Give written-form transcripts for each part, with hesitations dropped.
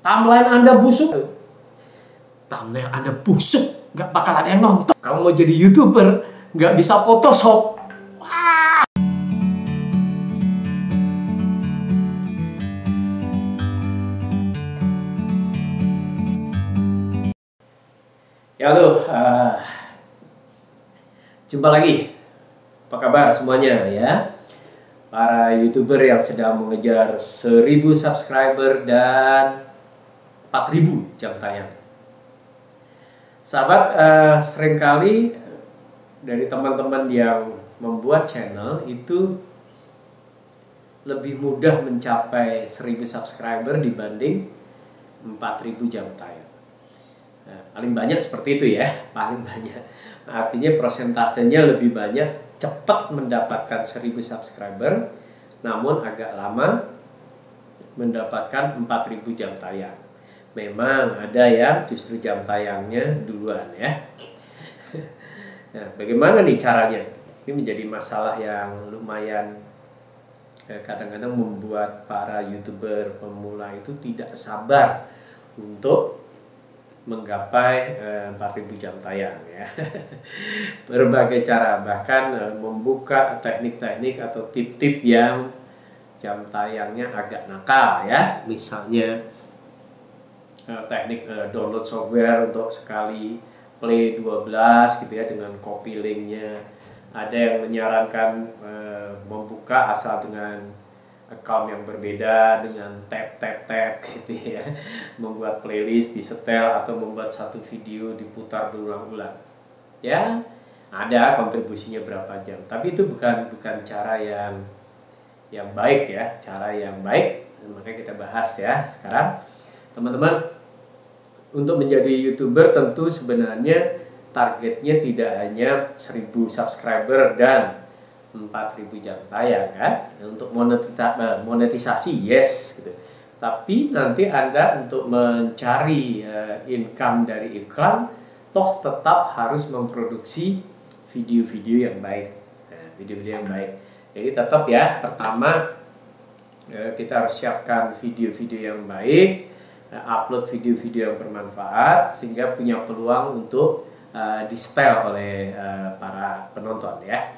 Timeline Anda busuk, thumbnail Anda busuk, nggak bakal ada yang nonton. Kamu mau jadi YouTuber, nggak bisa Photoshop. Ya halo, jumpa lagi. Apa kabar semuanya ya? Para YouTuber yang sedang mengejar 1000 subscriber dan 4000 jam tayang. Sahabat, seringkali dari teman-teman yang membuat channel itu lebih mudah mencapai 1000 subscriber dibanding 4000 jam tayang. Nah, paling banyak seperti itu ya, paling banyak. Artinya persentasenya lebih banyak cepat mendapatkan 1000 subscriber, namun agak lama mendapatkan 4000 jam tayang. Memang ada yang justru jam tayangnya duluan ya. Nah, bagaimana nih caranya? Ini menjadi masalah yang lumayan kadang-kadang membuat para YouTuber pemula itu tidak sabar untuk menggapai 4000 jam tayang ya. Berbagai cara, bahkan membuka teknik-teknik atau tip-tip yang jam tayangnya agak nakal ya. Misalnya teknik download software untuk sekali play 12 gitu ya dengan copy linknya. Ada yang menyarankan membuka asal dengan account yang berbeda dengan tab gitu ya, membuat playlist disetel atau membuat satu video diputar berulang-ulang ya. Ada kontribusinya berapa jam, tapi itu bukan cara yang baik ya. Cara yang baik makanya kita bahas ya sekarang teman-teman. Untuk menjadi YouTuber tentu sebenarnya targetnya tidak hanya 1000 subscriber dan 4000 jam tayang kan. Untuk monetisasi yes gitu. Tapi nanti Anda untuk mencari income dari iklan toh tetap harus memproduksi video-video yang baik. Nah, video-video yang baik. Jadi tetap ya, pertama kita harus siapkan video-video yang baik, upload video-video yang bermanfaat sehingga punya peluang untuk di-setel oleh para penonton ya.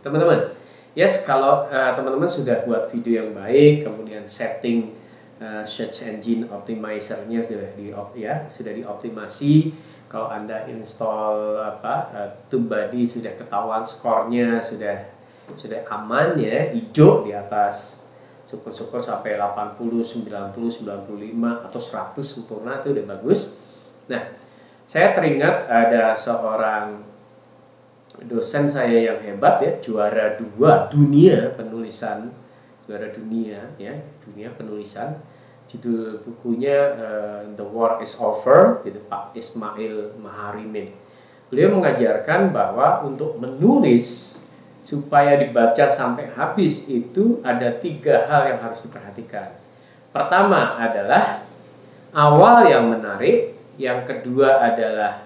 Teman-teman, yes, kalau teman-teman sudah buat video yang baik, kemudian setting search engine optimizer-nya sudah dioptimasi. Kalau Anda install TubeBuddy sudah ketahuan skornya sudah aman ya, hijau di atas. Syukur-syukur sampai 80, 90, 95 atau 100 sempurna itu udah bagus. Nah, saya teringat ada seorang dosen saya yang hebat ya, juara 2 dunia penulisan, juara dunia ya, dunia penulisan. Judul bukunya The War is Over, gitu, Pak Ismail Maharimin. Beliau mengajarkan bahwa untuk menulis supaya dibaca sampai habis itu ada 3 hal yang harus diperhatikan. Pertama adalah awal yang menarik, yang kedua adalah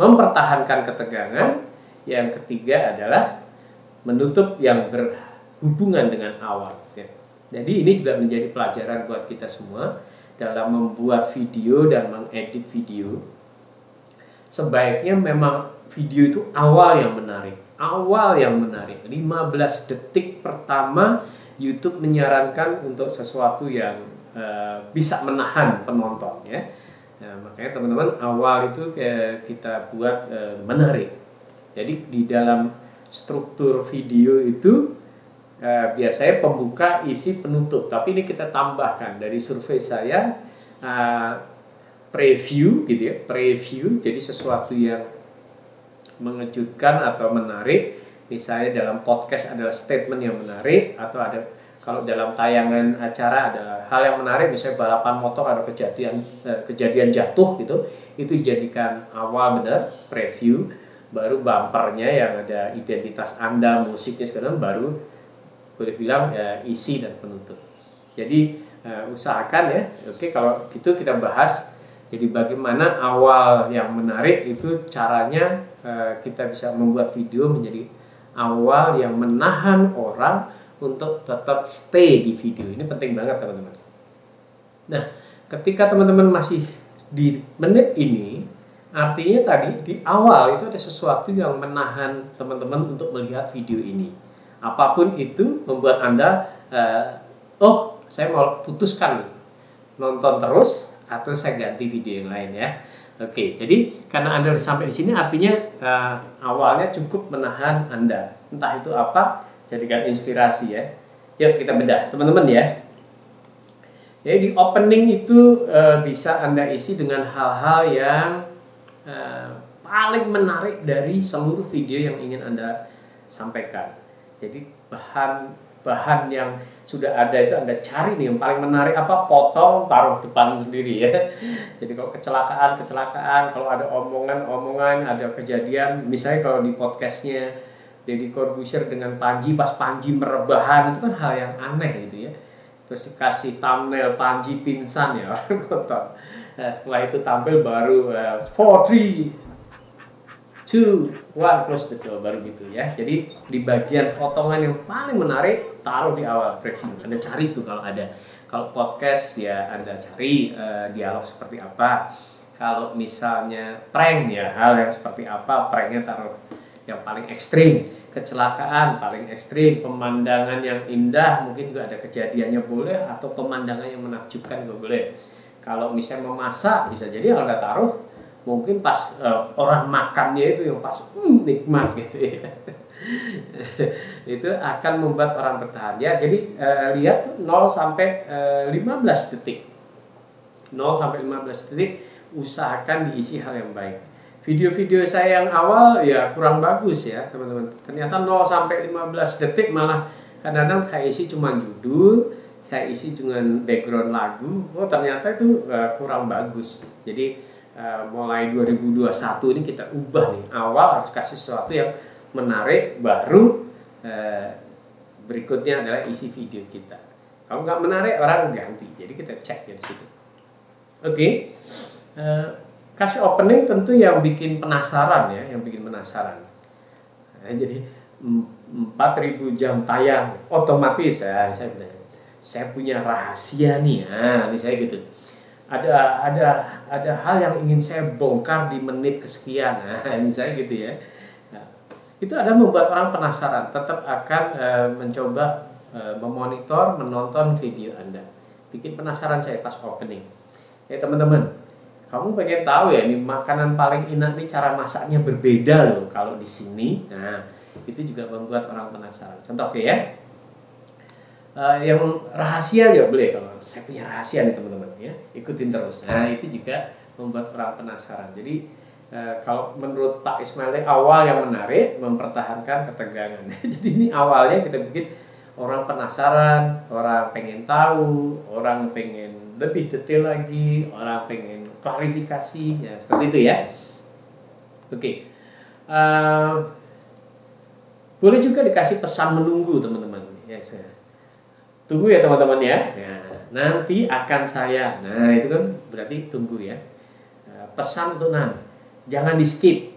mempertahankan ketegangan, yang ketiga adalah menutup yang berhubungan dengan awal. Ya. Jadi ini juga menjadi pelajaran buat kita semua dalam membuat video dan mengedit video. Sebaiknya memang video itu awal yang menarik. Awal yang menarik. 15 detik pertama YouTube menyarankan untuk sesuatu yang bisa menahan penonton ya. Nah, makanya teman-teman awal itu kita buat menarik. Jadi di dalam struktur video itu biasanya pembuka, isi, penutup. Tapi ini kita tambahkan dari survei saya preview gitu ya, preview. Jadi sesuatu yang mengejutkan atau menarik. Misalnya dalam podcast adalah statement yang menarik, atau ada kalau dalam tayangan acara ada hal yang menarik, misalnya balapan motor ada kejadian jatuh gitu, itu dijadikan awal benar preview. Baru bumpernya yang ada identitas Anda, musiknya sekarang baru boleh bilang isi dan penutup. Jadi usahakan ya. Oke, kalau gitu kita bahas. Jadi bagaimana awal yang menarik itu caranya kita bisa membuat video menjadi awal yang menahan orang untuk tetap stay di video. Ini penting banget teman-teman. Nah, ketika teman-teman masih di menit ini, artinya tadi di awal itu ada sesuatu yang menahan teman-teman untuk melihat video ini. Apapun itu membuat Anda, oh saya mau putuskan nonton terus atau saya ganti video yang lain ya. Oke, jadi karena Anda udah sampai di sini artinya awalnya cukup menahan Anda. Entah itu apa, jadikan inspirasi ya. Yuk kita bedah teman-teman ya. Jadi di opening itu bisa Anda isi dengan hal-hal yang paling menarik dari seluruh video yang ingin Anda sampaikan. Jadi bahan yang sudah ada itu Anda cari nih yang paling menarik apa, potong, taruh depan sendiri ya. Jadi kalau kecelakaan, kalau ada omongan, ada kejadian, misalnya kalau di podcastnya Deddy Corbuzier dengan Panji, pas Panji merebahan itu kan hal yang aneh gitu ya. Terus dikasih thumbnail Panji pingsan ya orang nonton. Nah, setelah itu tampil baru 4, 3, 2, 1, close the door, baru gitu ya. Jadi di bagian potongan yang paling menarik taruh di awal preview. Anda cari tuh kalau ada. Kalau podcast ya Anda cari dialog seperti apa. Kalau misalnya prank ya hal yang seperti apa, pranknya taruh yang paling ekstrim. Kecelakaan paling ekstrim, pemandangan yang indah mungkin juga ada kejadiannya boleh, atau pemandangan yang menakjubkan juga boleh. Kalau misalnya memasak bisa jadi Anda taruh mungkin pas orang makannya itu yang pas nikmat gitu ya. Itu akan membuat orang bertahan ya. Jadi lihat 0 sampai 15 detik. 0 sampai 15 detik usahakan diisi hal yang baik. Video-video saya yang awal ya kurang bagus ya teman-teman. Ternyata 0 sampai 15 detik malah kadang-kadang saya isi cuma judul, saya isi dengan background lagu. Oh ternyata itu kurang bagus. Jadi mulai 2021 ini kita ubah nih, awal harus kasih sesuatu yang menarik, baru berikutnya adalah isi video kita. Kalau nggak menarik orang ganti, jadi kita cek di situ. Oke. Kasih opening tentu yang bikin penasaran ya, yang bikin penasaran. Nah, jadi 4.000 jam tayang otomatis ya, saya punya rahasia nih, nah ini saya gitu. Ada hal yang ingin saya bongkar di menit kesekian, nah ini saya gitu ya. Nah, itu ada membuat orang penasaran, tetap akan mencoba memonitor, menonton video Anda. Bikin penasaran saya pas opening. Ya teman-teman, kamu pengen tahu ya ini makanan paling enak nih, cara masaknya berbeda loh kalau di sini. Nah itu juga membuat orang penasaran. Contoh ya. Yang rahasia juga boleh, kalau saya punya rahasia nih teman-teman ya, ikutin terus. Nah itu juga membuat orang penasaran. Jadi kalau menurut Pak Ismail awal yang menarik, mempertahankan ketegangan. Jadi ini awalnya kita bikin orang penasaran, orang pengen tahu, orang pengen lebih detail lagi, orang pengen klarifikasi, ya seperti itu ya. Oke. Boleh juga dikasih pesan menunggu teman-teman. Ya saya. Tunggu ya teman-teman ya. Nanti akan saya. Nah itu kan berarti tunggu ya. Pesan untuk jangan di skip.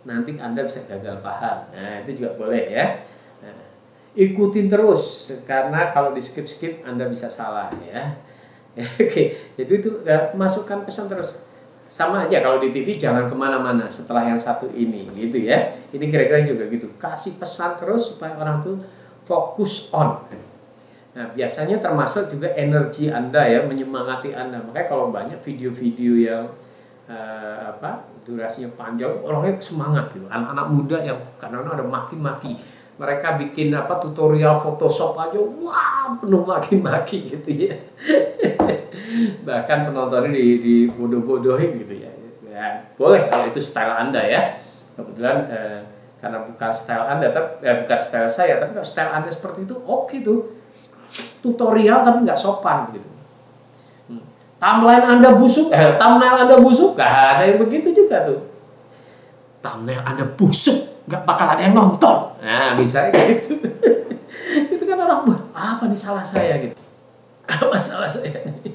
Nanti Anda bisa gagal paham. Nah itu juga boleh ya. Ikutin terus karena kalau di skip Anda bisa salah ya. Oke. Jadi itu masukkan pesan terus. Sama aja kalau di TV jangan kemana-mana setelah yang satu ini gitu ya. Ini kira-kira juga gitu. Kasih pesan terus supaya orang tuh fokus on. Nah, biasanya termasuk juga energi Anda ya, menyemangati Anda. Makanya kalau banyak video-video yang durasinya panjang, orangnya semangat gitu. Anak-anak muda yang kadang-kadang ada maki-maki. Mereka bikin tutorial Photoshop aja, wah penuh maki-maki gitu ya. Bahkan penontonnya di bodoh-bodohin gitu ya. Ya. Boleh kalau itu style Anda ya. Kebetulan karena bukan style Anda, bukan style saya, tapi kalau style Anda seperti itu, oke tuh. Tutorial tapi nggak sopan gitu. Thumbnail Anda busuk, nggak ada yang begitu juga tuh. Thumbnail Anda busuk, nggak bakal ada yang nonton. Nah misalnya gitu. Itu kan orang, apa nih salah saya gitu? Apa salah saya nih?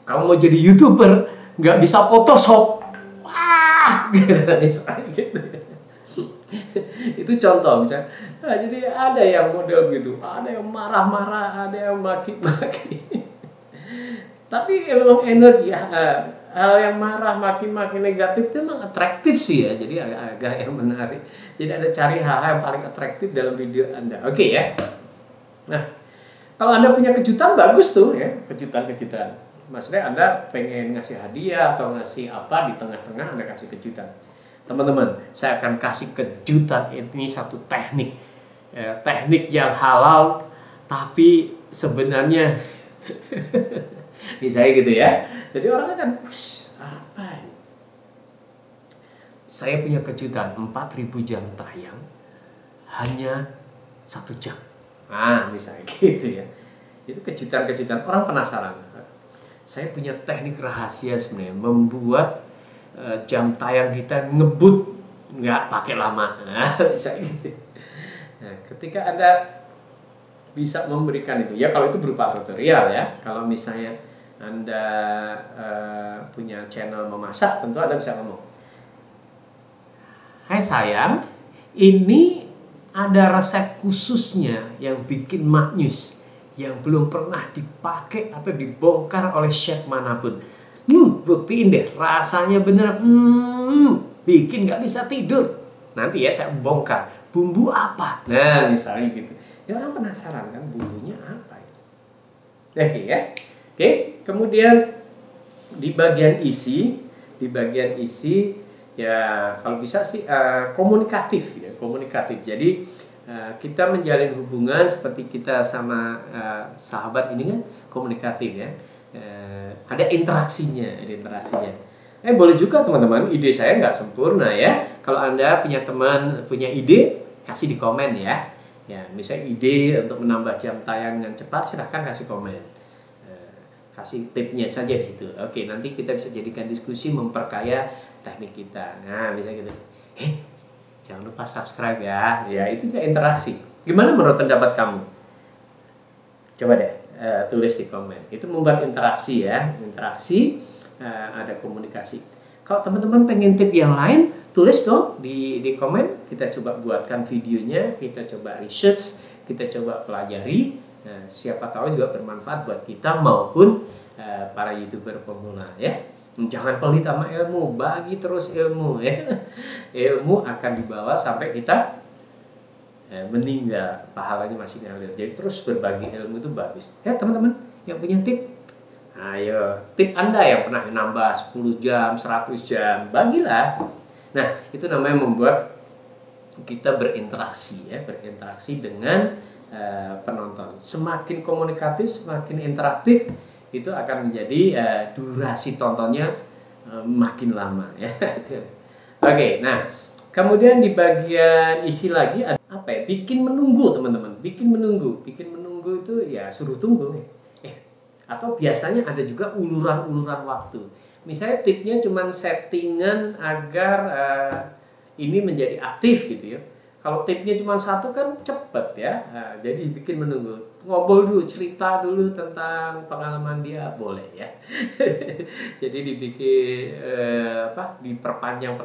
Kamu mau jadi YouTuber, nggak bisa Photoshop, wah, gitu. Itu contoh misalnya. Nah, jadi ada yang model gitu, ada yang marah-marah, ada yang maki-maki. Tapi memang energi hal yang marah makin negatif itu memang atraktif sih ya. Jadi agak yang menarik. Jadi ada cari hal-hal yang paling atraktif dalam video Anda. Oke ya. Nah, kalau Anda punya kejutan bagus tuh ya, kejutan-kejutan. Maksudnya Anda pengen ngasih hadiah atau ngasih apa di tengah-tengah Anda kasih kejutan. Teman-teman, saya akan kasih kejutan ini satu teknik. Teknik yang halal tapi sebenarnya misalnya gitu ya. Jadi orang akan, apa ini? Saya punya kejutan 4.000 jam tayang hanya 1 jam. Nah, misalnya gitu ya. Itu kejutan-kejutan, orang penasaran. Saya punya teknik rahasia sebenarnya membuat jam tayang kita ngebut nggak pakai lama. Nah, misalnya gitu. Nah, ketika Anda bisa memberikan itu, ya kalau itu berupa tutorial ya. Kalau misalnya Anda punya channel memasak, tentu Anda bisa ngomong, "Hai sayang, ini ada resep khususnya yang bikin maknyus, yang belum pernah dipakai atau dibongkar oleh chef manapun. Buktiin deh, rasanya bener, bikin nggak bisa tidur. Nanti ya saya bongkar, bumbu apa?" Nah, misalnya gitu. Ya orang penasaran kan bumbunya apa ya. Oke ya. Oke, kemudian di bagian isi ya kalau bisa sih komunikatif ya, komunikatif. Jadi kita menjalin hubungan seperti kita sama sahabat ini kan komunikatif ya. Ada interaksinya. Boleh juga teman-teman, ide saya nggak sempurna ya. Kalau Anda punya teman punya ide, kasih di komen ya. Ya, misalnya ide untuk menambah jam tayang yang cepat, silahkan kasih komen. Kasih tipnya saja di situ. Oke, nanti kita bisa jadikan diskusi memperkaya teknik kita. Nah, bisa gitu. Jangan lupa subscribe ya. Ya, itu juga interaksi. Gimana menurut pendapat kamu? Coba deh tulis di komen. Itu membuat interaksi ya. Interaksi, ada komunikasi. Kalau teman-teman pengen tip yang lain, tulis dong di komen. Kita coba buatkan videonya, kita coba research, kita coba pelajari. Nah, siapa tahu juga bermanfaat buat kita maupun para YouTuber pemula ya. Jangan pelit sama ilmu, bagi terus ilmu ya. Ilmu akan dibawa sampai kita meninggal, pahalanya masih ngalir. Jadi terus berbagi ilmu itu bagus. Ya teman-teman yang punya tip, ayo tip Anda yang pernah nambah 10 jam, 100 jam, bagilah. Nah, itu namanya membuat kita berinteraksi ya, berinteraksi dengan penonton. Semakin komunikatif, semakin interaktif, itu akan menjadi durasi tontonnya makin lama ya. Oke, nah kemudian di bagian isi lagi ada apa ya? Bikin menunggu teman-teman. Bikin menunggu itu ya suruh tunggu. Atau biasanya ada juga uluran-uluran waktu. Misalnya tipnya cuma settingan agar ini menjadi aktif gitu ya. Kalau tipnya cuma satu kan cepet ya. Nah, jadi bikin menunggu. Ngobrol dulu, cerita dulu tentang pengalaman dia, boleh ya. Jadi dibikin diperpanjang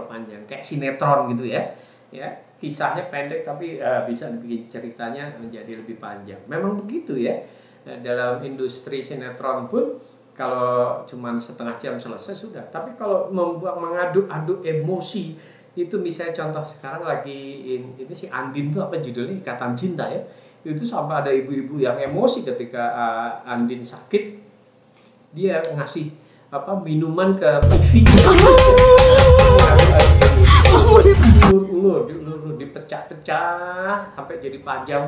kayak sinetron gitu ya. Ya, kisahnya pendek tapi bisa dibikin ceritanya menjadi lebih panjang. Memang begitu ya. Dalam industri sinetron pun kalau cuma setengah jam selesai sudah. Tapi kalau mengaduk-aduk emosi, itu misalnya contoh sekarang lagi ini si Andin tuh apa judulnya, Ikatan Cinta ya. Itu sampai ada ibu-ibu yang emosi ketika Andin sakit, dia ngasih minuman ke PV. Ulur dipecah-pecah sampai jadi panjang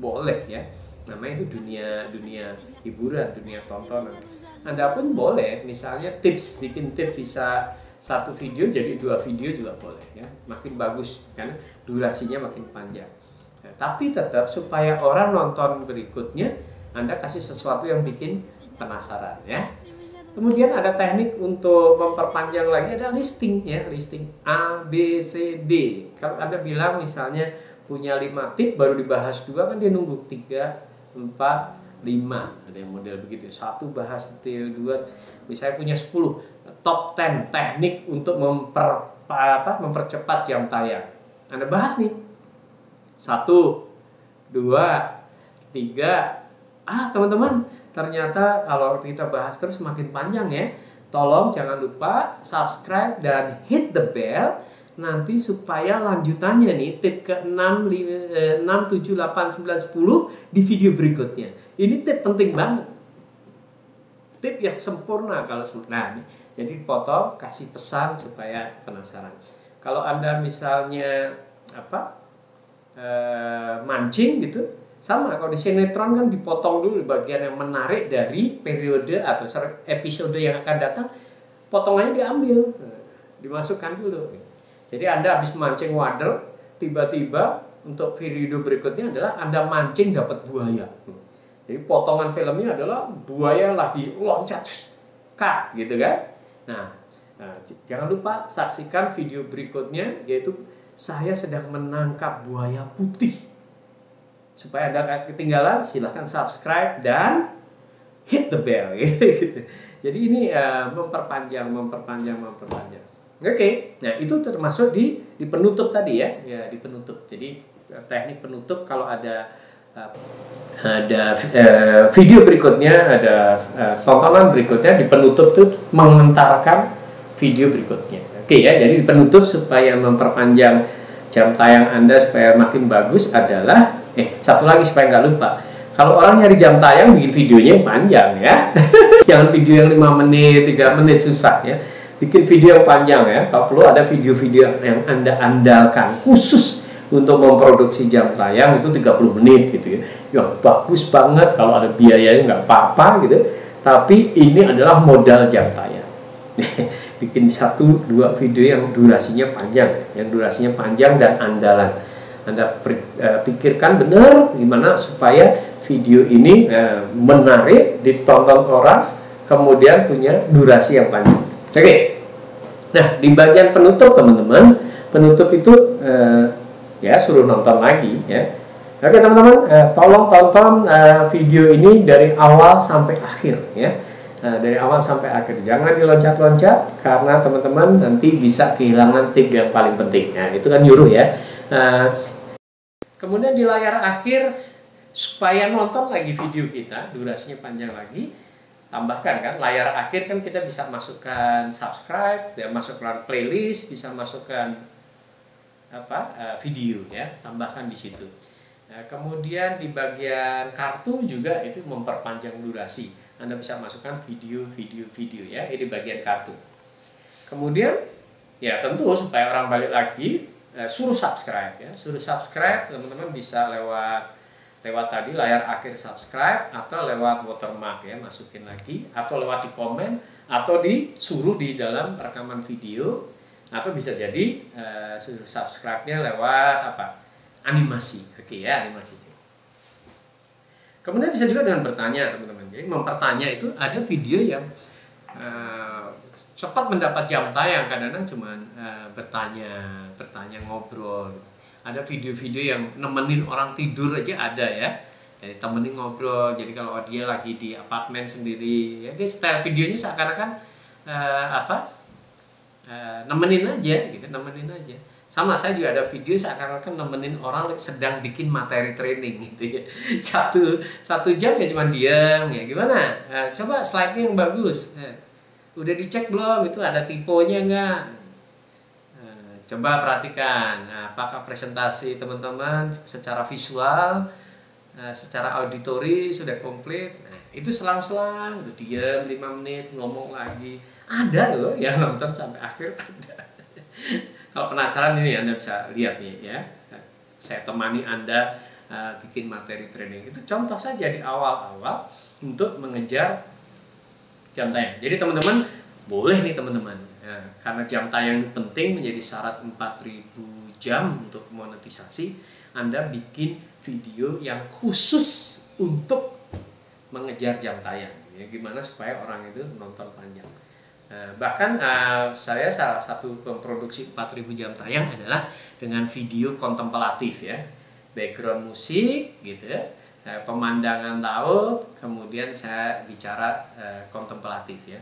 boleh ya. Namanya itu dunia hiburan, dunia tontonan. Anda pun boleh misalnya bikin tips bisa 1 video jadi 2 video juga boleh ya, makin bagus karena durasinya makin panjang. Nah, tapi tetap supaya orang nonton berikutnya Anda kasih sesuatu yang bikin penasaran ya. Kemudian ada teknik untuk memperpanjang lagi, ada listing ya, listing A, B, C, D. Kalau Anda bilang misalnya punya 5 tip baru dibahas 2 kan dia nunggu 3, 4, 5. Ada yang model begitu. 1 bahas detail, 2 misalnya punya 10 top 10 teknik untuk mempercepat jam tayang. Anda bahas nih 1, 2, 3. Teman-teman ternyata kalau kita bahas terus makin panjang ya. Tolong jangan lupa subscribe dan hit the bell nanti supaya lanjutannya nih tip ke 6, 6, 7, 8, 9, 10 di video berikutnya. Ini tip penting banget. Tip yang sempurna kalau sempurna. Nah, jadi potong, kasih pesan supaya penasaran. Kalau Anda misalnya mancing gitu, sama kalau di sinetron kan dipotong dulu bagian yang menarik dari periode atau episode yang akan datang, potongannya diambil, dimasukkan dulu. Jadi Anda habis mancing wader, tiba-tiba untuk periode berikutnya adalah Anda mancing dapat buaya. Jadi potongan filmnya adalah buaya lagi loncat, cut gitu kan. Nah, jangan lupa saksikan video berikutnya, yaitu saya sedang menangkap buaya putih. Supaya Anda gak ketinggalan, silahkan subscribe dan hit the bell. Gitu. Jadi ini memperpanjang. Oke, nah itu termasuk di penutup tadi ya, di penutup. Jadi teknik penutup kalau ada video berikutnya, ada tontonan berikutnya, di penutup itu mengentarkan video berikutnya. Oke ya, jadi di penutup supaya memperpanjang jam tayang Anda supaya makin bagus adalah satu lagi supaya nggak lupa. Kalau orang nyari jam tayang bikin videonya panjang ya. Jangan video yang 5 menit, 3 menit susah ya. Bikin video yang panjang ya. Kalau perlu ada video-video yang Anda andalkan khusus untuk memproduksi jam tayang itu 30 menit gitu ya. Ya bagus banget, kalau ada biayanya nggak apa-apa gitu. Tapi ini adalah modal jam tayang. Bikin 1-2 video yang durasinya panjang dan andalan. Anda pikirkan benar gimana supaya video ini menarik, ditonton orang, kemudian punya durasi yang panjang. Oke. Nah, di bagian penutup teman-teman, penutup itu ya suruh nonton lagi ya. Oke teman-teman, tolong tonton video ini dari awal sampai akhir ya. Dari awal sampai akhir, jangan diloncat-loncat karena teman-teman nanti bisa kehilangan tip yang paling penting. Nah, itu kan nyuruh ya. Kemudian di layar akhir, supaya nonton lagi video kita, durasinya panjang lagi, tambahkan kan layar akhir kan kita bisa masukkan subscribe, ya, masukkan playlist, bisa masukkan video ya, tambahkan di situ. Nah, kemudian di bagian kartu juga itu memperpanjang durasi. Anda bisa masukkan video ya, ini bagian kartu. Kemudian ya tentu supaya orang balik lagi, suruh subscribe ya, teman-teman bisa lewat tadi layar akhir subscribe atau lewat watermark ya, masukin lagi atau lewat di komen atau disuruh di dalam rekaman video atau bisa jadi suruh subscribe-nya lewat animasi. Oke ya, animasi. Kemudian bisa juga dengan bertanya teman-teman. Jadi mempertanya itu ada video yang cepat mendapat jam tayang, kadang-kadang cuman bertanya ngobrol. Ada video-video yang nemenin orang tidur aja ada ya. Jadi temenin ngobrol. Jadi kalau dia lagi di apartemen sendiri, ya dia style videonya seakan-akan nemenin aja gitu, nemenin aja. Sama saya juga ada video seakan-akan nemenin orang sedang bikin materi training gitu ya. Satu jam ya cuma diam ya, gimana? Coba slide-nya yang bagus. Udah dicek belum? Itu ada tipenya nggak? Coba perhatikan, apakah presentasi teman-teman secara visual, secara auditori sudah komplit. Nah, itu selang-selang, itu diam 5 menit, ngomong lagi. Ada loh yang nonton sampai akhir, ada. Kalau penasaran ini Anda bisa lihat nih ya. Saya temani Anda bikin materi training. Itu contoh saja di awal-awal untuk mengejar jam tayang. Jadi teman-teman boleh nih teman-teman, karena jam tayang penting menjadi syarat 4.000 jam untuk monetisasi, Anda bikin video yang khusus untuk mengejar jam tayang. Ya, gimana supaya orang itu nonton panjang. Bahkan saya salah satu pemproduksi 4.000 jam tayang adalah dengan video kontemplatif ya, background musik gitu ya, pemandangan laut, kemudian saya bicara kontemplatif ya,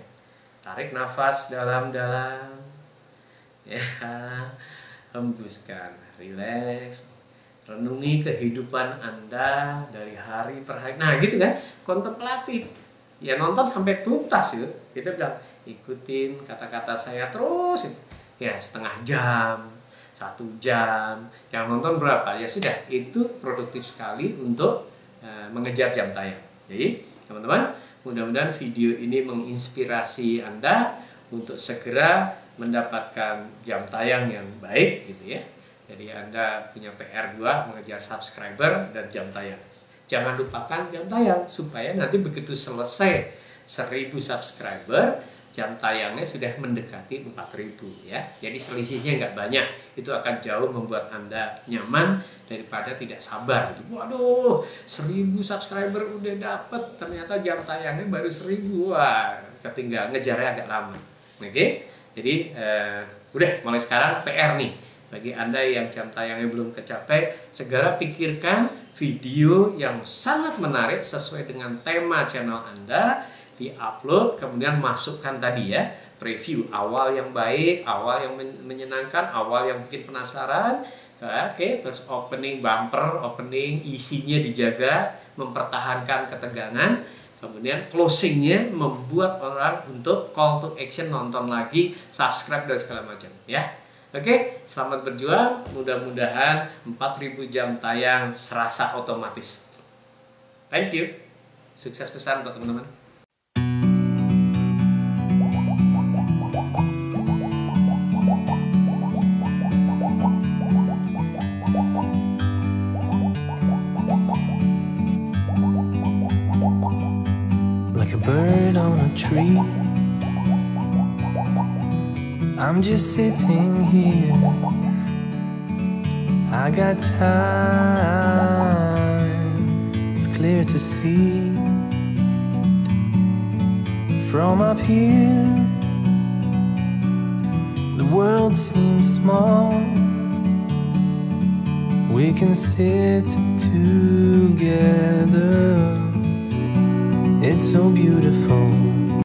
tarik nafas dalam-dalam ya, hembuskan, rileks, renungi kehidupan Anda dari hari per hari. Nah gitu kan, kontemplatif. ya nonton sampai tuntas gitu. Kita bilang ikutin kata-kata saya terus gitu. Ya setengah jam, 1 jam, yang nonton berapa ya sudah, itu produktif sekali untuk mengejar jam tayang. Jadi teman-teman, mudah-mudahan video ini menginspirasi Anda untuk segera mendapatkan jam tayang yang baik gitu ya. Jadi Anda punya PR 2, mengejar subscriber dan jam tayang. Jangan lupakan jam tayang supaya nanti begitu selesai 1000 subscriber, jam tayangnya sudah mendekati 4000 ya. Jadi selisihnya nggak banyak. Itu akan jauh membuat Anda nyaman daripada tidak sabar. Waduh, 1000 subscriber udah dapet, ternyata jam tayangnya baru 1000. Wah, ketinggalan, ngejarnya agak lama. Oke? Jadi udah mulai sekarang PR nih. Bagi Anda yang jam tayangnya belum kecapai, segera pikirkan video yang sangat menarik sesuai dengan tema channel Anda, di-upload, kemudian masukkan tadi ya, preview awal yang baik, awal yang menyenangkan, awal yang bikin penasaran. Oke, terus opening bumper, opening isinya dijaga, mempertahankan ketegangan. Kemudian closingnya membuat orang untuk call to action, nonton lagi, subscribe dan segala macam ya. Oke, selamat berjuang. Mudah-mudahan 4000 jam tayang serasa otomatis. Thank you. Sukses besar untuk teman-teman. Like a bird on a tree, I'm just sitting here. I got time, it's clear to see. From up here, the world seems small. We can sit together, it's so beautiful.